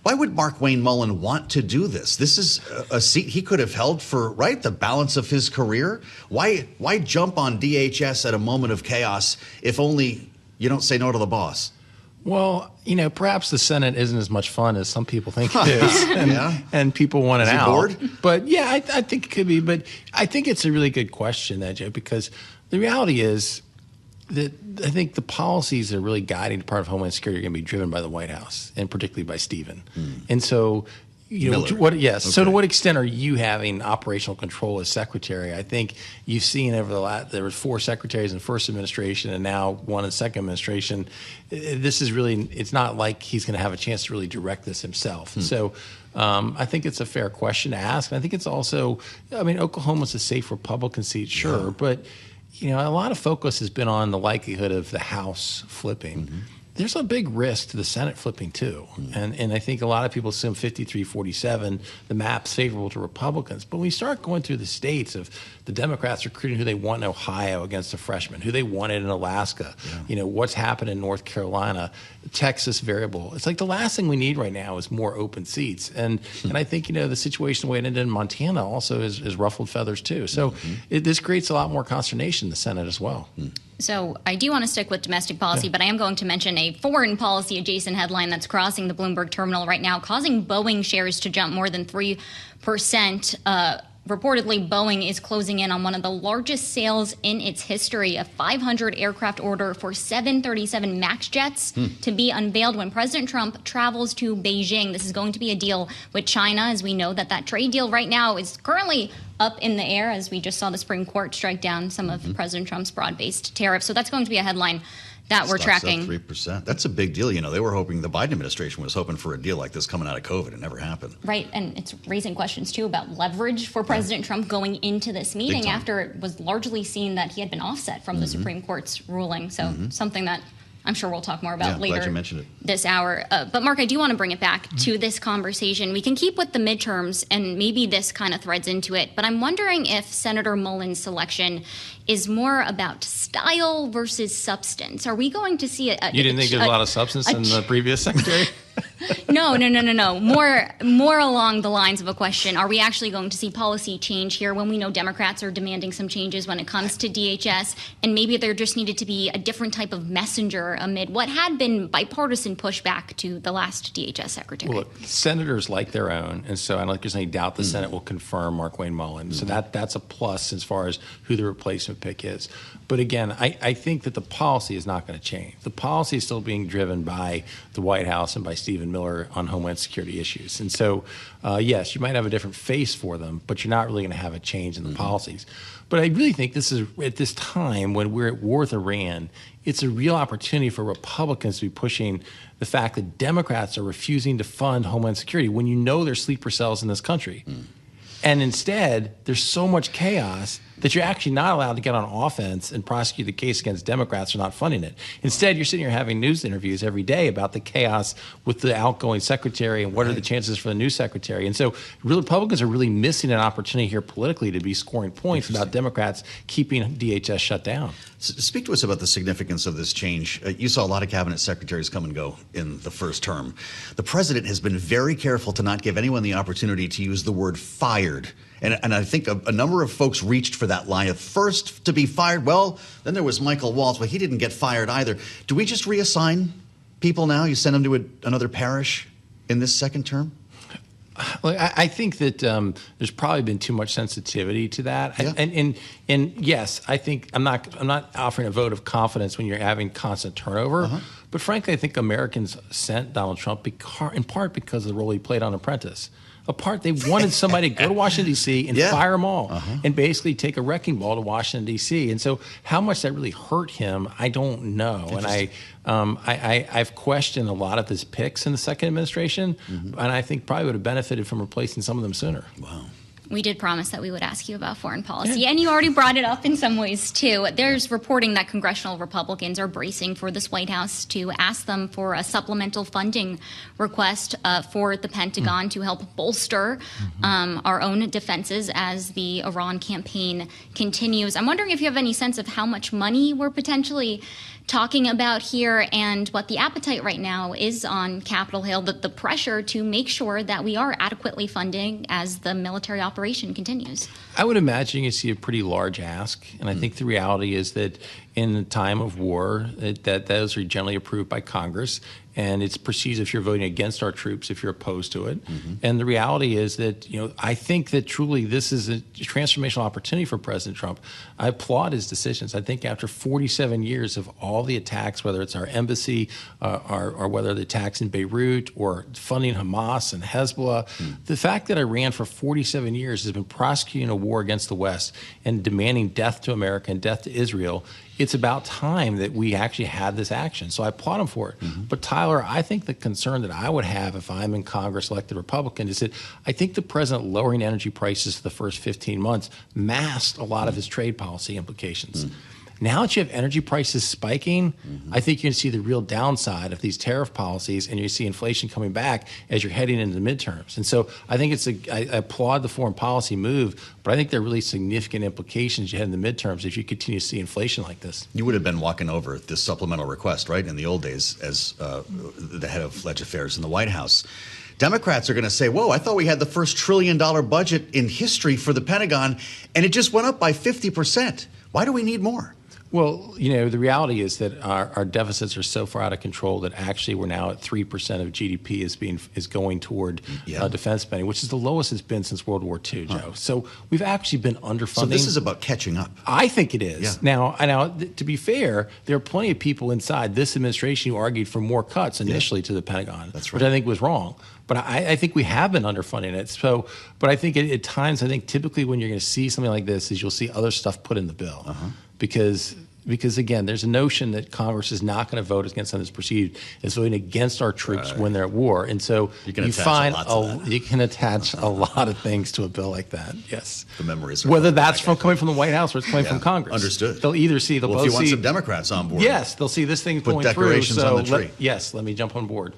Why would Markwayne Mullin want to do this? This is a seat he could have held for, right, the balance of his career. Why jump on DHS at a moment of chaos if only you don't say no to the boss? Well, perhaps the Senate isn't as much fun as some people think it is, and people want it out. Bored? But yeah, I think it could be. But I think it's a really good question, Joe, because the reality is that I think the policies that are really guiding the Department of Homeland Security are going to be driven by the White House, and particularly by Stephen. And so, So to what extent are you having operational control as secretary? I think you've seen over there were 4 secretaries in the first administration and now 1 in the second administration. This is really, it's not like he's going to have a chance to really direct this himself. So I think it's a fair question to ask. And I think it's also, Oklahoma's a safe Republican seat, sure, but a lot of focus has been on the likelihood of the House flipping. There's a big risk to the Senate flipping, too. And I think a lot of people assume 53-47, the map's favorable to Republicans. But when you start going through the states of the Democrats recruiting who they want in Ohio against the freshmen, who they wanted in Alaska, what's happened in North Carolina, Texas variable. It's like the last thing we need right now is more open seats. And I think, the situation the way it ended in Montana also is ruffled feathers, too. So this creates a lot more consternation in the Senate as well. So I do want to stick with domestic policy, but I am going to mention a foreign policy adjacent headline that's crossing the Bloomberg terminal right now, causing Boeing shares to jump more than 3%. Reportedly, Boeing is closing in on one of the largest sales in its history, a 500 aircraft order for 737 MAX jets to be unveiled when President Trump travels to Beijing. This is going to be a deal with China, as we know that trade deal right now is currently up in the air, as we just saw the Supreme Court strike down some of President Trump's broad-based tariffs. So that's going to be a headline that we're tracking. 3%. That's a big deal. They were hoping, the Biden administration was hoping for a deal like this coming out of COVID. It never happened. Right. And it's raising questions, too, about leverage for President Trump going into this meeting after it was largely seen that he had been offset from the Supreme Court's ruling. So something that I'm sure we'll talk more about later this hour. But, Mark, I do want to bring it back to this conversation. We can keep with the midterms, and maybe this kind of threads into it. But I'm wondering if Senator Mullin's selection is more about style versus substance. Are we going to see You didn't think there was a lot of substance in the previous secretary? No. More along the lines of a question. Are we actually going to see policy change here when we know Democrats are demanding some changes when it comes to DHS, and maybe there just needed to be a different type of messenger amid what had been bipartisan pushback to the last DHS secretary? Well, look, senators like their own, and so I don't think there's any doubt the Senate will confirm Markwayne Mullin. So that's a plus as far as who the replacement pick is. But again, I think that the policy is not going to change. The policy is still being driven by the White House and by Stephen Miller on Homeland Security issues. And so, yes, you might have a different face for them, but you're not really going to have a change in the policies. But I really think this is, at this time when we're at war with Iran, it's a real opportunity for Republicans to be pushing the fact that Democrats are refusing to fund Homeland Security when you know there's sleeper cells in this country. And instead, there's so much chaos that you're actually not allowed to get on offense and prosecute the case against Democrats for not funding it. Instead, you're sitting here having news interviews every day about the chaos with the outgoing secretary and what are the chances for the new secretary. And so Republicans are really missing an opportunity here politically to be scoring points about Democrats keeping DHS shut down. Speak to us about the significance of this change. You saw a lot of cabinet secretaries come and go in the first term. The president has been very careful to not give anyone the opportunity to use the word fired. And I think a number of folks reached for that line of first to be fired. Well, then there was Michael Waltz. Well, he didn't get fired either. Do we just reassign people now? You send them to another parish in this second term? Well, I think that there's probably been too much sensitivity to that. Yeah. And yes, I think I'm not offering a vote of confidence when you're having constant turnover. But frankly, I think Americans sent Donald Trump in part because of the role he played on Apprentice. They wanted somebody to go to Washington, D.C. and fire them all and basically take a wrecking ball to Washington, D.C. And so how much that really hurt him, I don't know. And I've questioned a lot of his picks in the second administration, and I think probably would have benefited from replacing some of them sooner. Wow. We did promise that we would ask you about foreign policy, and you already brought it up in some ways, too. There's reporting that congressional Republicans are bracing for this White House to ask them for a supplemental funding request for the Pentagon to help bolster our own defenses as the Iran campaign continues. I'm wondering if you have any sense of how much money we're potentially talking about here, and what the appetite right now is on Capitol Hill, the pressure to make sure that we are adequately funding as the military operation continues. I would imagine you see a pretty large ask, and I think the reality is that in the time of war, that those are generally approved by Congress, and it's perceived if you're voting against our troops if you're opposed to it. And the reality is that, I think that truly this is a transformational opportunity for President Trump. I applaud his decisions. I think after 47 years of all the attacks, whether it's our embassy or whether the attacks in Beirut or funding Hamas and Hezbollah, the fact that Iran for 47 years has been prosecuting a war against the West and demanding death to America and death to Israel, it's about time that we actually had this action. So I applaud him for it. But Tyler, I think the concern that I would have if I'm in Congress elected Republican is that I think the president lowering energy prices for the first 15 months masked a lot of his trade policy implications. Now that you have energy prices spiking, I think you're going to see the real downside of these tariff policies, and you see inflation coming back as you're heading into the midterms. And so I think I applaud the foreign policy move, but I think there are really significant implications you head in the midterms if you continue to see inflation like this. You would have been walking over this supplemental request, right, in the old days as the head of Leg Affairs in the White House. Democrats are going to say, whoa, I thought we had the first $1 trillion budget in history for the Pentagon, and it just went up by 50%. Why do we need more? Well, the reality is that our deficits are so far out of control that actually we're now at 3% of GDP is going toward defense spending, which is the lowest it's been since World War II, Joe. So we've actually been underfunding. So this is about catching up. I think it is. Now, to be fair, there are plenty of people inside this administration who argued for more cuts initially to the Pentagon, That's right. which I think was wrong. But I think we have been underfunding it. So, but I think at times, typically when you're going to see something like this is you'll see other stuff put in the bill. Because again, there's a notion that Congress is not going to vote against something that's perceived as voting against our troops when they're at war. And so you can attach a lot of things to a bill like that. Yes. The memories. Whether that's coming from the White House or it's coming from Congress. Understood. They'll either see. If you want some Democrats on board. Yes, they'll see this thing put going decorations through. on the tree. Let me jump on board.